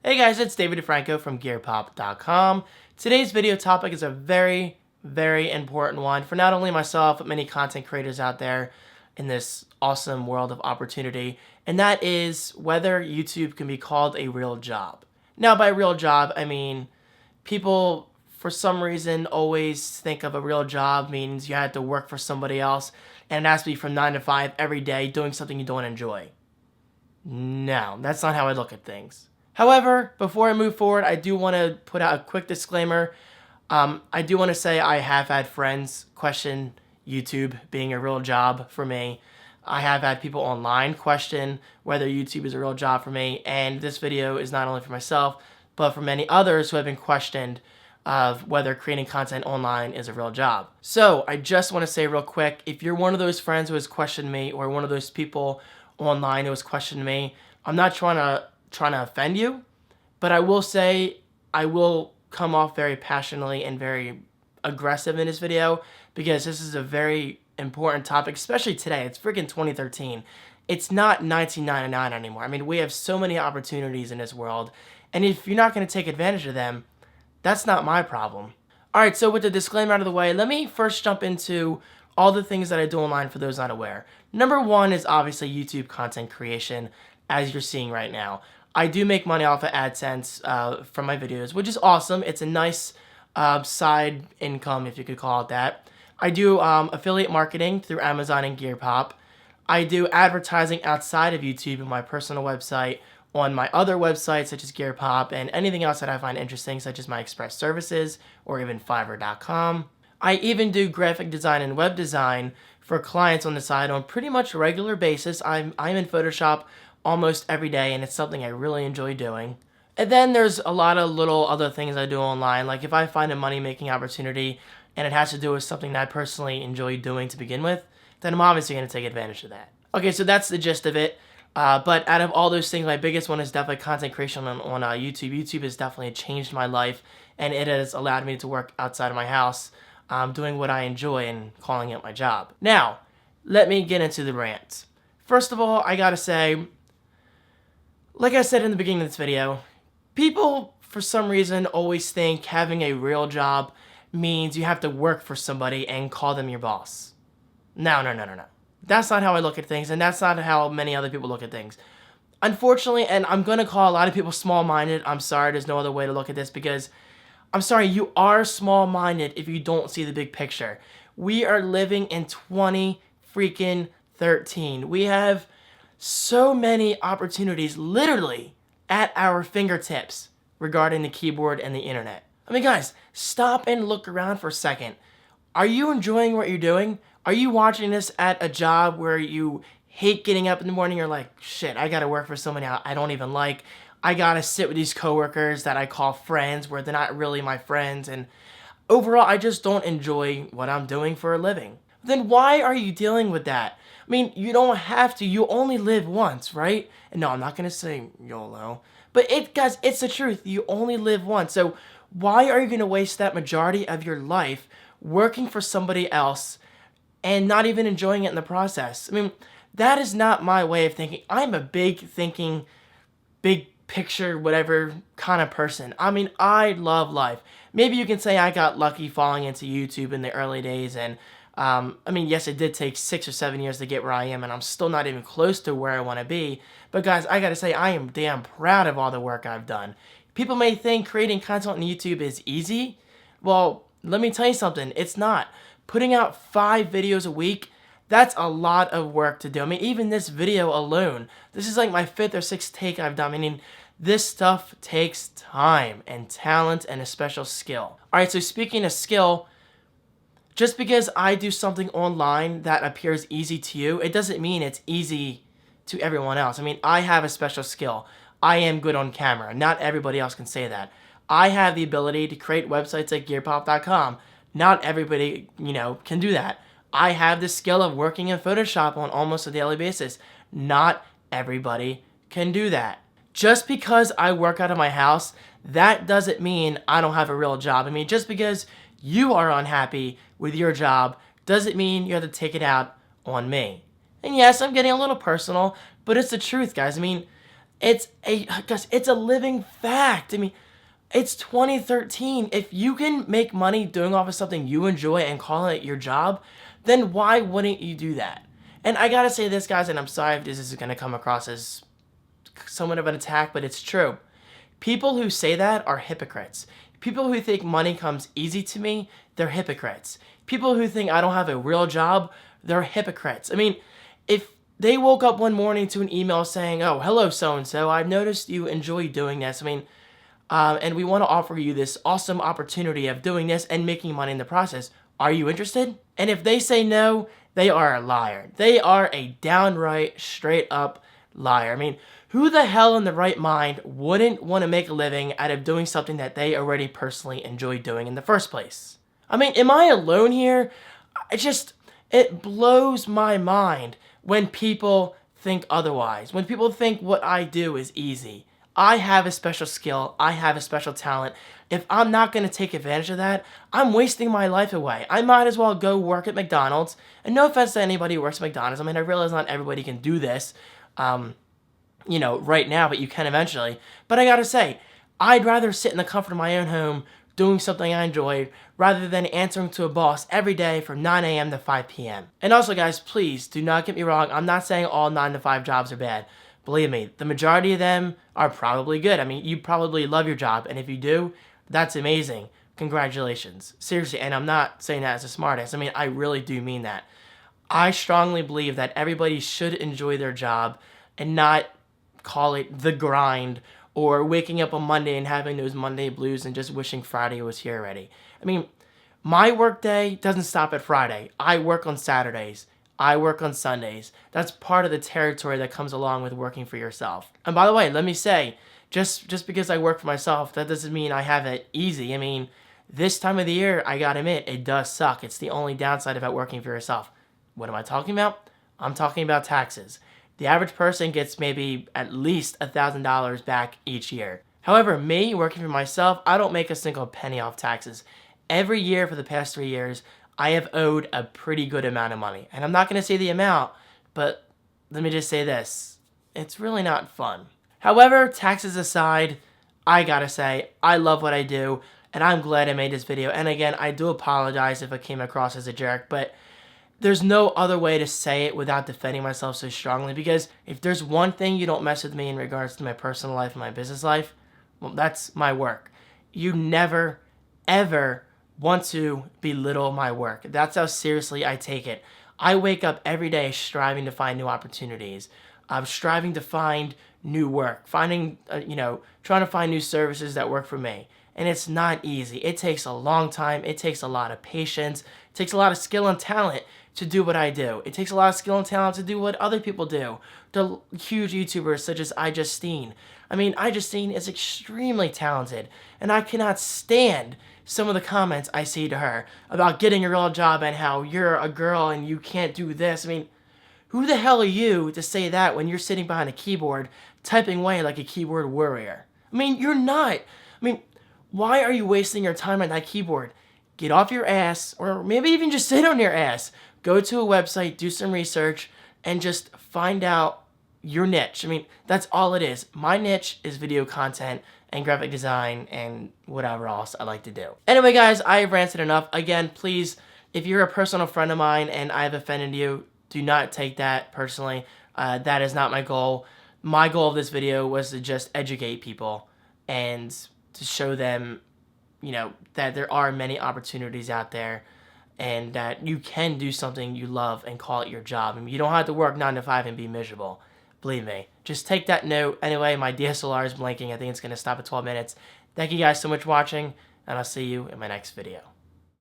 Hey guys, it's Franco from GearPop.com. Today's video topic is a very, very important one for not only myself, but many content creators out there in this awesome world of opportunity, and that is whether YouTube can be called a real job. Now, by real job, I mean people, for some reason, always think of a real job means you have to work for somebody else, and it has to be from 9 to 5 every day doing something you don't enjoy. No, that's not how I look at things. However, before I move forward, I do want to put out a quick disclaimer. I do want to say I have had friends question YouTube being a real job for me. I have had people online question whether YouTube is a real job for me, and this video is not only for myself, but for many others who have been questioned of whether creating content online is a real job. So I just want to say real quick, if you're one of those friends who has questioned me, or one of those people online who has questioned me, I'm not trying to offend you, but I will say I will come off very passionately and very aggressive in this video because this is a very important topic, especially today. It's freaking 2013. It's not 1999 anymore. I mean, we have so many opportunities in this world, and if you're not going to take advantage of them, that's not my problem. Alright, so with the disclaimer out of the way, let me first jump into all the things that I do online for those not aware. Number one is obviously YouTube content creation, as you're seeing right now. I do make money off of AdSense from my videos, which is awesome. It's a nice side income, if you could call it that. I do affiliate marketing through Amazon and GearPop. I do advertising outside of YouTube in my personal website, on my other websites such as GearPop, and anything else that I find interesting, such as my express services or even Fiverr.com. I even do graphic design and web design for clients on the side on pretty much a regular basis. I'm in Photoshop almost every day, and it's something I really enjoy doing. And then there's a lot of little other things I do online, like if I find a money-making opportunity and it has to do with something that I personally enjoy doing to begin with, then I'm obviously going to take advantage of that. Okay, so that's the gist of it. But out of all those things, my biggest one is definitely content creation on YouTube. YouTube has definitely changed my life, and it has allowed me to work outside of my house, doing what I enjoy and calling it my job. Now, let me get into the rant. First of all, I gotta say, like I said in the beginning of this video, people, for some reason, always think having a real job means you have to work for somebody and call them your boss. No. That's not how I look at things, and that's not how many other people look at things. Unfortunately, and I'm going to call a lot of people small-minded. I'm sorry, there's no other way to look at this, because I'm sorry, you are small-minded if you don't see the big picture. We are living in 2013. We have so many opportunities literally at our fingertips regarding the keyboard and the internet. I mean, guys, stop and look around for a second. Are you enjoying what you're doing? Are you watching this at a job where you hate getting up in the morning? You're like, shit, I gotta work for somebody I don't even like. I gotta sit with these coworkers that I call friends where they're not really my friends. And overall, I just don't enjoy what I'm doing for a living. Then why are you dealing with that? I mean, you don't have to. You only live once, right? And no, I'm not gonna say YOLO. But guys, it's the truth. You only live once. So why are you gonna waste that majority of your life working for somebody else and not even enjoying it in the process? I mean, that is not my way of thinking. I'm a big thinking, big picture, whatever kind of person. I mean, I love life. Maybe you can say I got lucky falling into YouTube in the early days, and I mean, yes, it did take 6 or 7 years to get where I am, and I'm still not even close to where I want to be. But guys, I gotta say, I am damn proud of all the work I've done. People may think creating content on YouTube is easy. Well, let me tell you something, it's not. Putting out 5 videos a week, that's a lot of work to do. I mean, even this video alone, this is like my 5th or 6th take I've done. I mean, this stuff takes time and talent and a special skill. Alright, so speaking of skill, just because I do something online that appears easy to you, it doesn't mean it's easy to everyone else. I mean, I have a special skill. I am good on camera. Not everybody else can say that. I have the ability to create websites like GearPop.com. Not everybody, can do that. I have the skill of working in Photoshop on almost a daily basis. Not everybody can do that. Just because I work out of my house, that doesn't mean I don't have a real job. I mean, just because you are unhappy with your job doesn't mean you have to take it out on me. And yes, I'm getting a little personal, but it's the truth, guys. I mean, it's a living fact. I mean, it's 2013. If you can make money doing off of something you enjoy and calling it your job, then why wouldn't you do that? And I gotta say this, guys, and I'm sorry if this is gonna come across as somewhat of an attack, but it's true. People who say that are hypocrites. People who think money comes easy to me, they're hypocrites. People who think I don't have a real job, they're hypocrites. I mean, if they woke up one morning to an email saying, "Oh, hello, so-and-so, I've noticed you enjoy doing this. I mean, and we want to offer you this awesome opportunity of doing this and making money in the process. Are you interested?" And if they say no, they are a liar. They are a downright, straight up liar. I mean, who the hell in the right mind wouldn't want to make a living out of doing something that they already personally enjoy doing in the first place? I mean, am I alone here? It blows my mind when people think otherwise. When people think what I do is easy. I have a special skill. I have a special talent. If I'm not going to take advantage of that, I'm wasting my life away. I might as well go work at McDonald's. And no offense to anybody who works at McDonald's. I mean, I realize not everybody can do this, right now, but you can eventually. But I gotta say, I'd rather sit in the comfort of my own home doing something I enjoy rather than answering to a boss every day from 9 a.m. to 5 p.m. And also, guys, please do not get me wrong. I'm not saying all 9 to 5 jobs are bad. Believe me, the majority of them are probably good. I mean, you probably love your job, and if you do, that's amazing. Congratulations. Seriously, and I'm not saying that as a smartass. I mean, I really do mean that. I strongly believe that everybody should enjoy their job and not call it the grind or waking up on Monday and having those Monday blues and just wishing Friday was here already. I mean, my work day doesn't stop at Friday. I work on Saturdays. I work on Sundays. That's part of the territory that comes along with working for yourself. And by the way, let me say, just because I work for myself, that doesn't mean I have it easy. I mean, this time of the year, I gotta admit, it does suck. It's the only downside about working for yourself. What am I talking about? I'm talking about taxes. The average person gets maybe at least $1,000 back each year. However, me, working for myself, I don't make a single penny off taxes. Every year for the past 3 years, I have owed a pretty good amount of money. And I'm not going to say the amount, but let me just say this. It's really not fun. However, taxes aside, I gotta say, I love what I do, and I'm glad I made this video. And again, I do apologize if I came across as a jerk, but there's no other way to say it without defending myself so strongly, because if there's one thing you don't mess with me in regards to my personal life and my business life, well, that's my work. You never, ever want to belittle my work. That's how seriously I take it. I wake up every day striving to find new opportunities. I'm striving to find new work, trying to find new services that work for me. And it's not easy. It takes a long time. It takes a lot of patience. It takes a lot of skill and talent to do what I do. It takes a lot of skill and talent to do what other people do. The huge YouTubers such as iJustine. I mean, iJustine is extremely talented, and I cannot stand some of the comments I see to her about getting a real job and how you're a girl and you can't do this. I mean, who the hell are you to say that when you're sitting behind a keyboard typing away like a keyboard warrior? I mean, you're not. I mean, why are you wasting your time on that keyboard? Get off your ass, or maybe even just sit on your ass. Go to a website, do some research, and just find out your niche. I mean, that's all it is. My niche is video content and graphic design and whatever else I like to do. Anyway, guys, I've ranted enough. Again, please, if you're a personal friend of mine and I've offended you, do not take that personally. That is not my goal. My goal of this video was to just educate people and to show them, that there are many opportunities out there and that you can do something you love and call it your job. I mean, you don't have to work 9 to 5 and be miserable. Believe me. Just take that note. Anyway, my DSLR is blinking. I think it's going to stop at 12 minutes. Thank you guys so much for watching, and I'll see you in my next video.